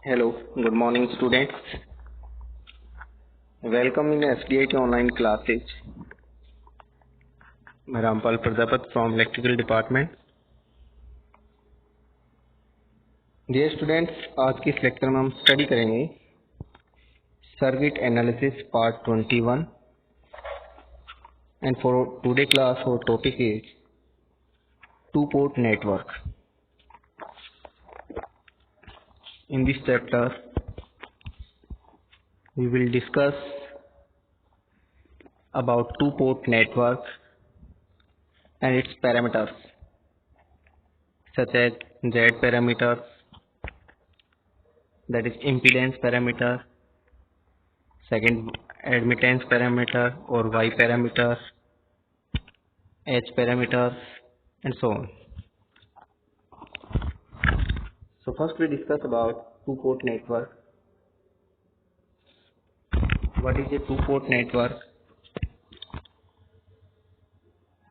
Hello, good morning students. Welcome in SDIT online classes. मैं Rampal Prajapat from electrical department. Dear students, आज की इस lecture में हम स्टडी करेंगे circuit analysis part 21 and for today class our topic is two-port network. In this chapter we will discuss about two-port network and its parameters such as Z parameter, that is impedance parameter, second admittance parameter or Y parameter, H parameters and so on. So first we discuss about two-port network. What is a two-port network?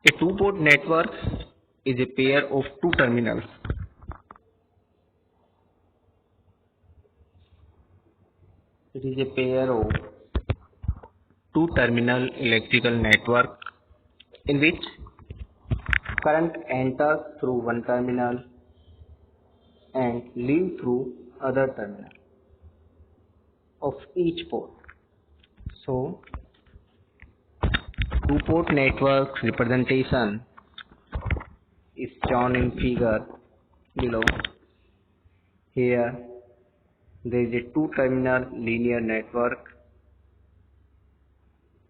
A two-port network is a pair of two terminals. It is a pair of two terminal electrical network in which current enters through one terminal and leaves through other terminal of each port. So two-port network representation is shown in figure below. Here there is a two-terminal linear network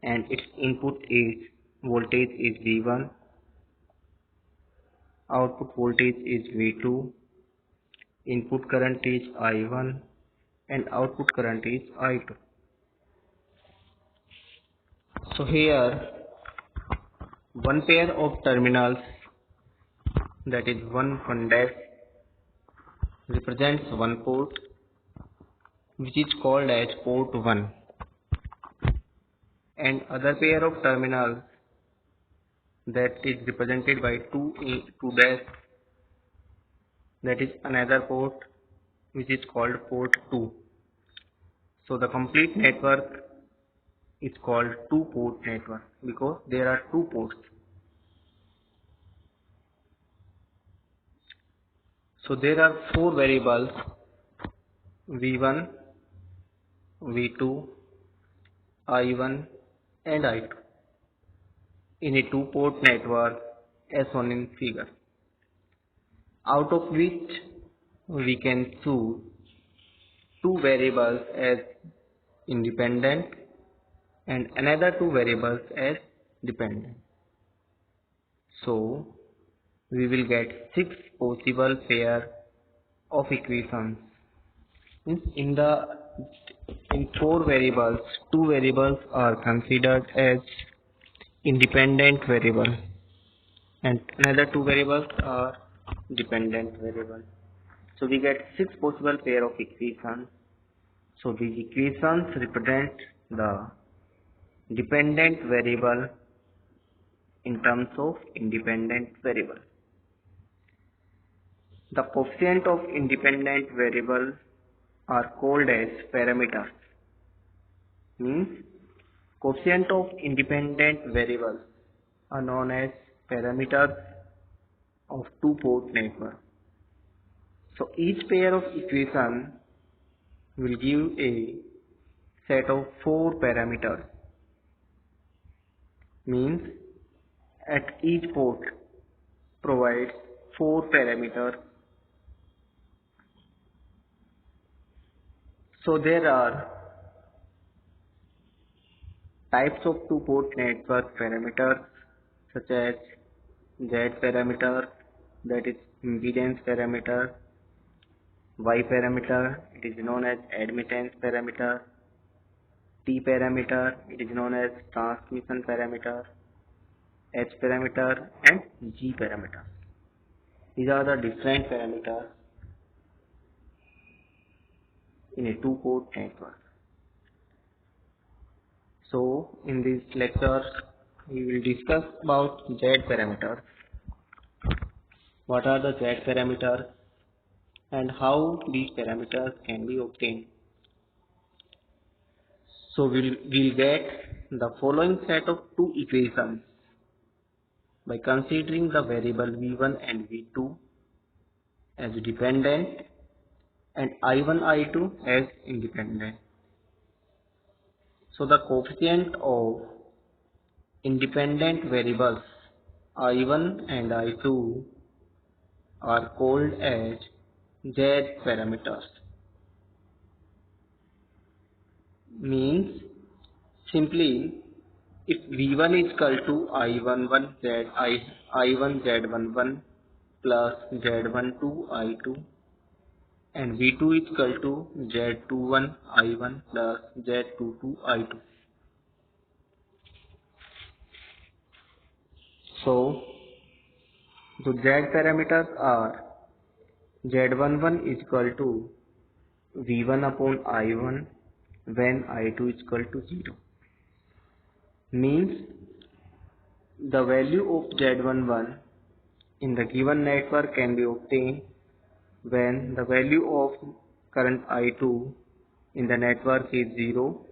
and its input is voltage is V1, output voltage is V2, input current is I1 and output current is I2. So here one pair of terminals, that is 1 dash, represents one port which is called as port 1, and other pair of terminals that is represented by 2 dash, that is another port which is called port 2. So the complete network is called two-port network because there are two ports. So there are four variables V1, V2, I1 and I2 in a two-port network as shown in figure, out of which we can choose two variables as independent and another two variables as dependent. So we will get 6 possible pair of equations. In 4 variables, 2 variables are considered as independent variable and another 2 variables are dependent variable. So we get 6 possible pair of equations. So these equations represent the dependent variable in terms of independent variable. The coefficient of independent variable are called as parameters. Means coefficient of independent variables are known as parameters of two-port network. So each pair of equation will give a set of 4 parameters. Means at each port provides 4 parameters. So there are types of two-port network parameters such as Z parameter, that is impedance parameter, Y parameter, it is known as admittance parameter, T parameter, it is known as transmission parameter, H parameter and G parameter. These are the different parameters in a two-port network. So in this lecture we will discuss about Z parameters. What are the Z parameters? and how these parameters can be obtained. So we'll get the following set of two equations by considering the variable v1 and v2 as dependent and I1 I2 as independent. So the coefficient of independent variables I1 and I2 are called as Z parameters. Means simply if V1 is equal to I1 Z11 plus Z12 I2 and V2 is equal to Z21 I1 plus Z22 I2. So the Z parameters are Z11 is equal to V1 upon I1 when I2 is equal to 0. Means the value of Z11 in the given network can be obtained when the value of current I2 in the network is 0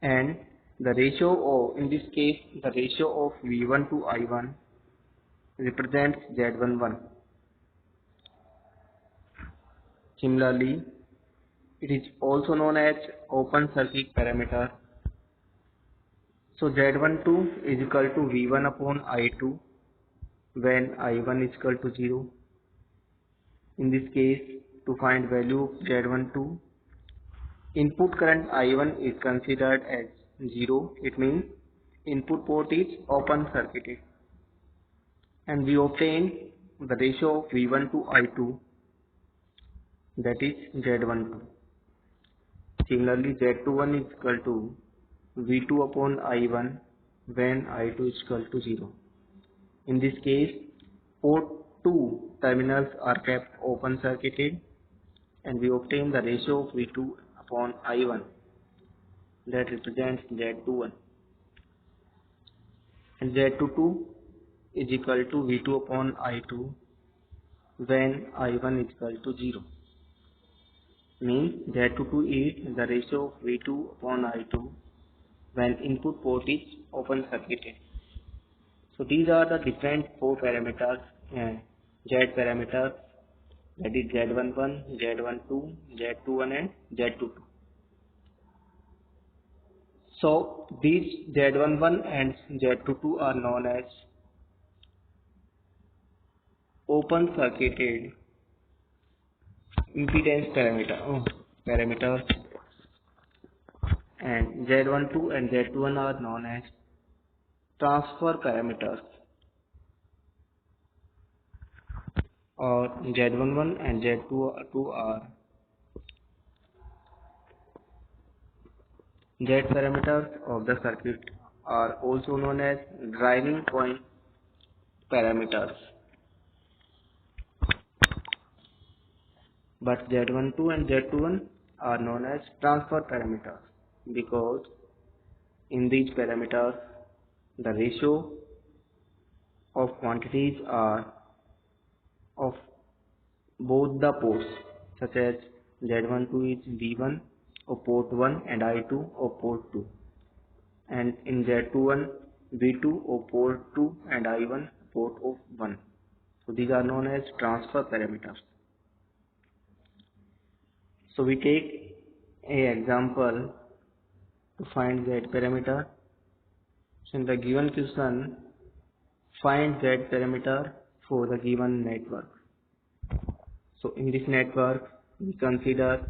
and the ratio of, in this case, the ratio of V1 to I1 represents Z11. Similarly, it is also known as open circuit parameter. So Z12 is equal to V1 upon I2 when I1 is equal to 0. In this case, to find value of Z12, input current I1 is considered as 0. It means input port is open circuited. And we obtain the ratio of V1 to I2, that is Z12. Similarly, Z21 is equal to V2 upon I1 when I2 is equal to 0. In this case, port 2 terminals are kept open circuited and we obtain the ratio of V2 upon I1 that represents Z21 and Z22 is equal to V2 upon I2 when I1 is equal to 0. Means Z22 is the ratio of V2 upon I2 when input port is open circuited. So these are the different four parameters, Z parameters, that is Z11, Z12, Z21 and Z22. So these Z11 and Z22 are known as open circuited impedance parameters and Z12 and Z21 are known as transfer parameters, or Z11 and Z22 are Z parameters of the circuit are also known as driving point parameters. But Z12 and Z21 are known as transfer parameters because in these parameters the ratio of quantities are of both the ports, such as Z12 is V1 of port 1 and I2 of port 2, and in Z21 V2 of port 2 and I1 port of 1. So these are known as transfer parameters. So we take an example to find Z parameter. So in the given question, find Z parameter for the given network. So in this network, we consider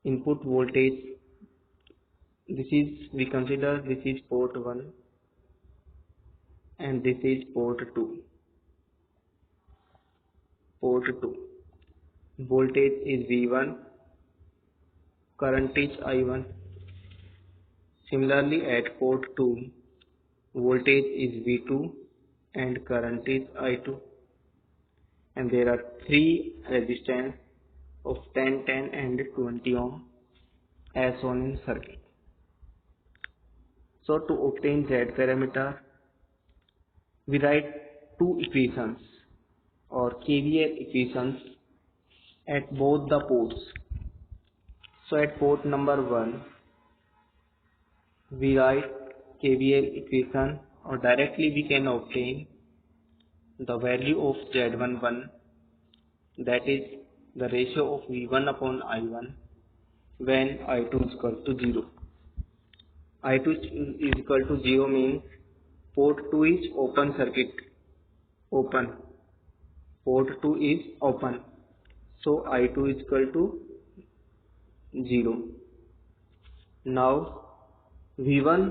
input voltage. This is port 1 and this is port 2. Voltage is V1, current is I1. Similarly, at port 2, voltage is V2 and current is I2. And there are three resistance of 10, 10 and 20 ohm as shown in circuit. So to obtain Z parameter, we write two equations or KVL equations at both the ports. So at port number 1 we write KVL equation, or directly we can obtain the value of Z11, that is the ratio of V1 upon I1 when I2 is equal to 0. I2 is equal to 0 means port 2 is open circuit, port 2 is open, so I2 is equal to 0. Now V1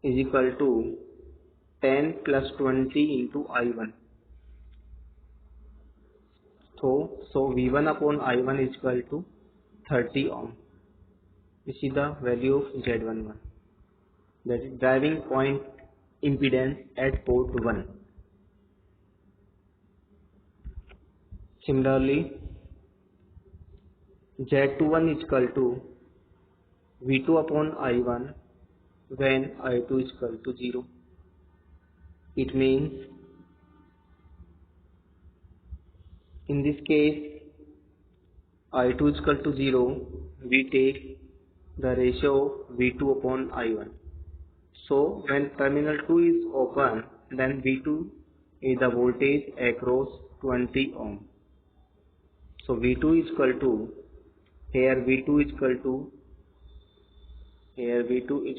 is equal to 10 plus 20 into I1. So V1 upon I1 is equal to 30 ohm. This is the value of Z11, that is driving point impedance at port 1. Similarly, Z21 is equal to V2 upon I1 when I2 is equal to 0. It means in this case I2 is equal to 0, we take the ratio of V2 upon I1. So when terminal 2 is open, then V2 is the voltage across 20 ohm. So V2 is equal to, here V2 is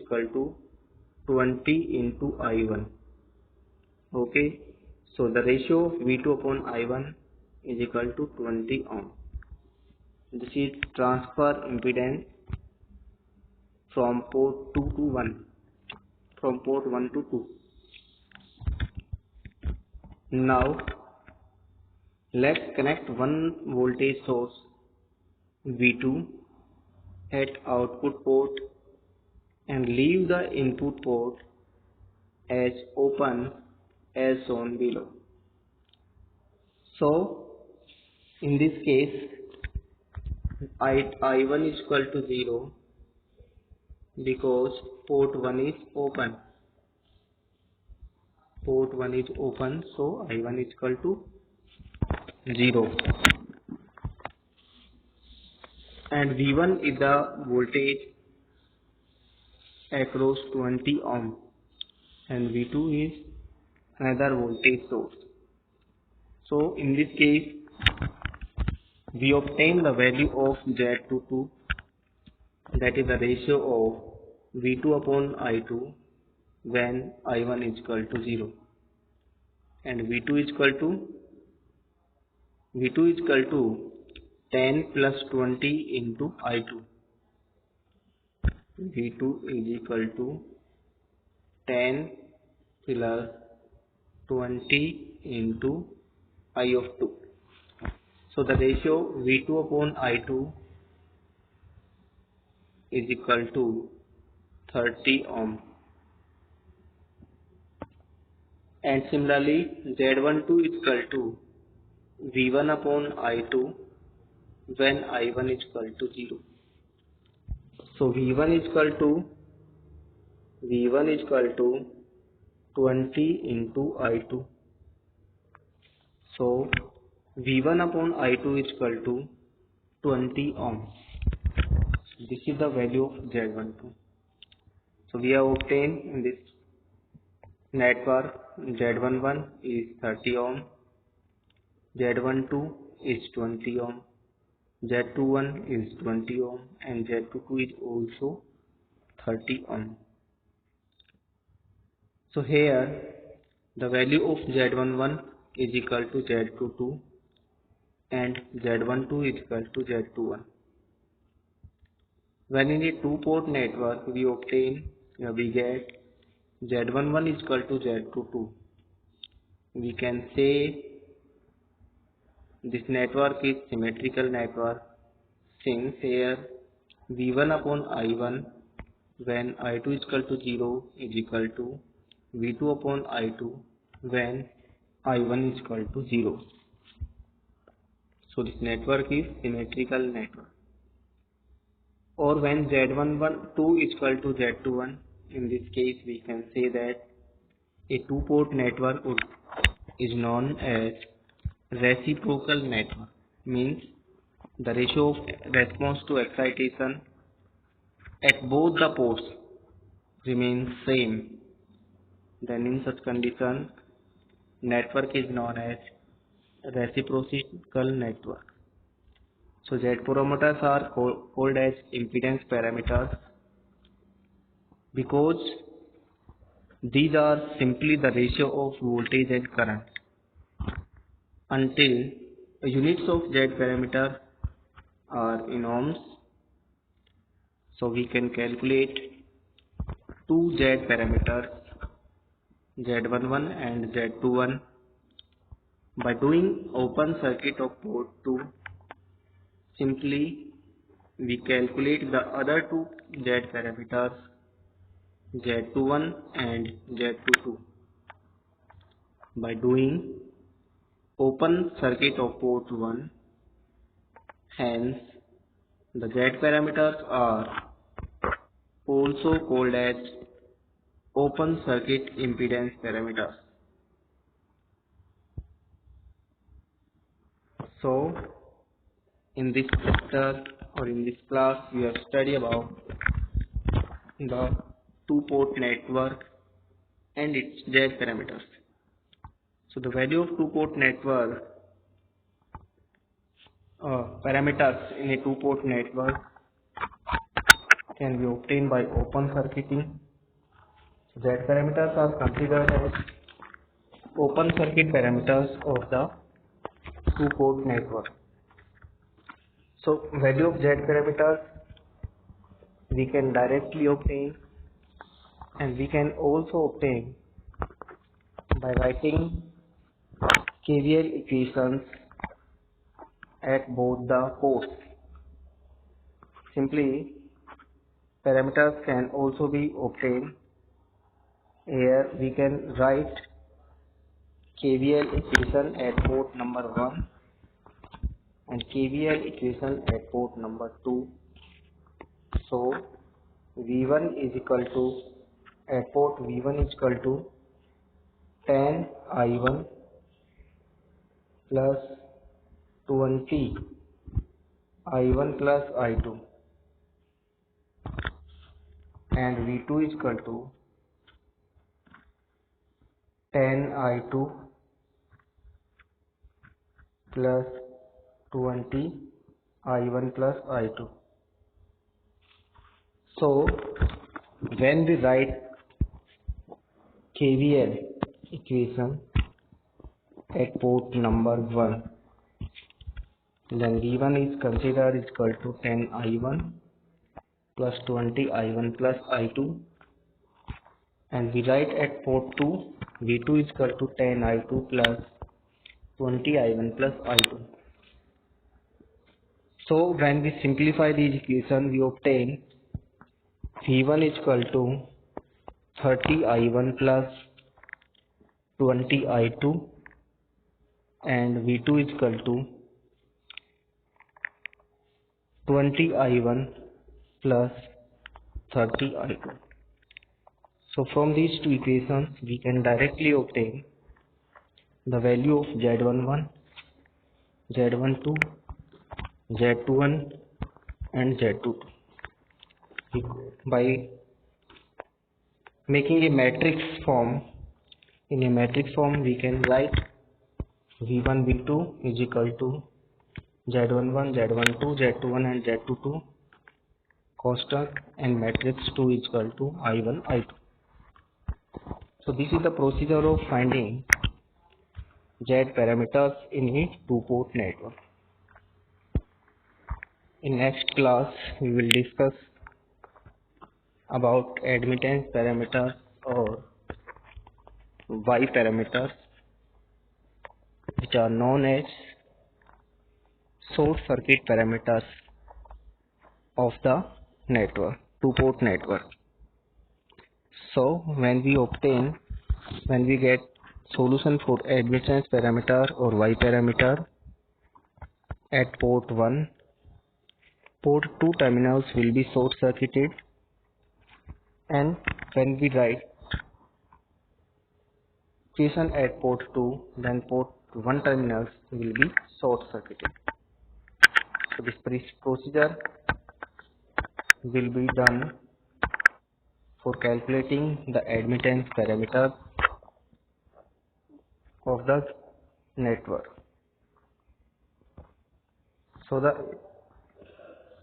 equal to 20 into I1. Okay, so the ratio of V2 upon I1 is equal to 20 ohm. This is transfer impedance from port 2 to 1, from port 1 to 2. Now let's connect one voltage source V2 at output port and leave the input port as open as shown below. So in this case I1 is equal to 0 because port 1 is open. Port 1 is open, so I1 is equal to 0. And V1 is the voltage across 20 ohm, and V2 is another voltage source. So in this case we obtain the value of Z22, that is the ratio of V2 upon I2 when I1 is equal to 0, and V2 is equal to 10 plus 20 into I2. V2 is equal to 10 plus 20 into I of 2. So the ratio V2 upon I2 is equal to 30 ohm. And similarly Z12 is equal to V1 upon I2 when I1 is equal to 0. So V1 is equal to 20 into I2. So V1 upon I2 is equal to 20 ohm. This is the value of Z12. So we have obtained in this network Z11 is 30 ohm, Z12 is 20 ohm, Z21 is 20 ohm, and Z22 is also 30 ohm. So here the value of Z11 is equal to Z22 and Z12 is equal to Z21. When in a two-port network we get Z11 is equal to Z22. We can say this network is symmetrical network since here V1 upon I1 when I2 is equal to 0 is equal to V2 upon I2 when I1 is equal to 0. So this network is symmetrical network. Or when Z12 is equal to Z21, in this case we can say that a two-port network is known as Reciprocal network means the ratio of response to excitation at both the ports remains same. Then in such condition, network is known as reciprocal network. So Z parameters are called as impedance parameters because these are simply the ratio of voltage and current. Until units of Z parameter are in ohms, so we can calculate two Z parameters, Z11 and Z21, by doing open circuit of port 2. Simply we calculate the other two Z parameters, Z21 and Z22, by doing open circuit of port 1. Hence the Z parameters are also called as open circuit impedance parameters. So in this chapter or in this class we have studied about the two-port network and its Z parameters. So the value of two-port network parameters in a two-port network can be obtained by open circuiting. Z parameters are considered as open circuit parameters of the two-port network. So value of Z parameters we can directly obtain, and we can also obtain by writing KVL equations at both the ports. Simply parameters can also be obtained. Here we can write KVL equation at port number 1 and KVL equation at port number 2. So V1 is equal to, at port V1 is equal to 10 I1 plus 20 I1 plus I2, and V2 is equal to 10 I2 plus 20 I1 plus I2. So when we write KVL equation at port number 1, then V1 is considered is equal to 10 I1 plus 20 I1 plus I2, and we write at port 2 V2 is equal to 10 I2 plus 20 I1 plus I2. So when we simplify these equations, we obtain V1 is equal to 30 I1 plus 20 I2, and V2 is equal to 20 I1 plus 30 I2. So from these two equations we can directly obtain the value of Z11, Z12, Z21 and Z22 by making a matrix form. In a matrix form we can write V1 V2 is equal to Z11, Z12, Z21 and Z22 constant, and matrix 2 is equal to I1, I2. So this is the procedure of finding Z parameters in a two-port network. In next class we will discuss about admittance parameters or Y parameters, which are known as short circuit parameters of the network, two-port network. So when we get solution for admittance parameter or Y parameter at port 1, port 2 terminals will be short circuited, and when we write equation at port 2, then port one terminals will be short circuited. So this procedure will be done for calculating the admittance parameter of the network. So the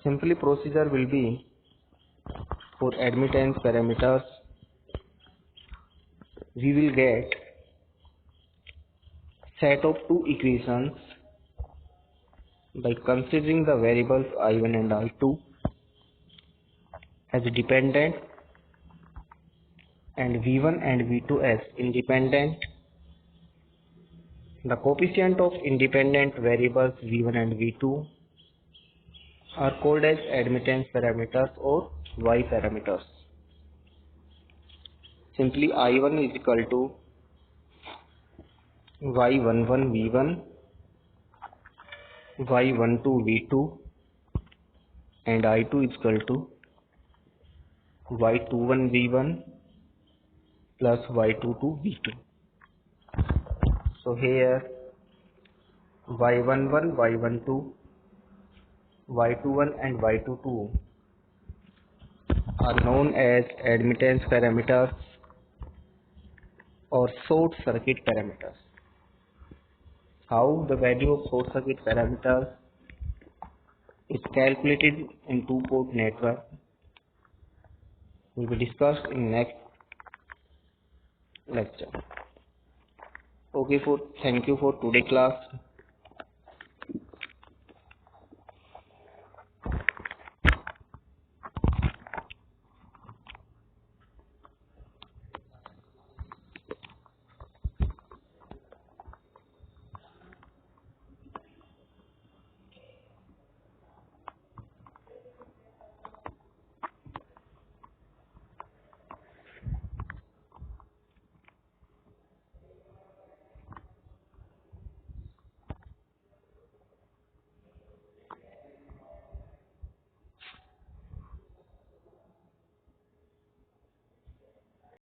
simply procedure will be, for admittance parameters we will get set of two equations by considering the variables I1 and I2 as dependent and V1 and V2 as independent. The coefficient of independent variables V1 and V2 are called as admittance parameters or Y parameters. Simply I1 is equal to Y11 V1, Y12 V2 and I2 is equal to Y21 V1 plus Y22 V2. So here Y11, Y12, Y21 and Y22 are known as admittance parameters or short circuit parameters. How the value of short circuit parameters is calculated in two-port network will be discussed in next lecture. Okay, thank you for today class.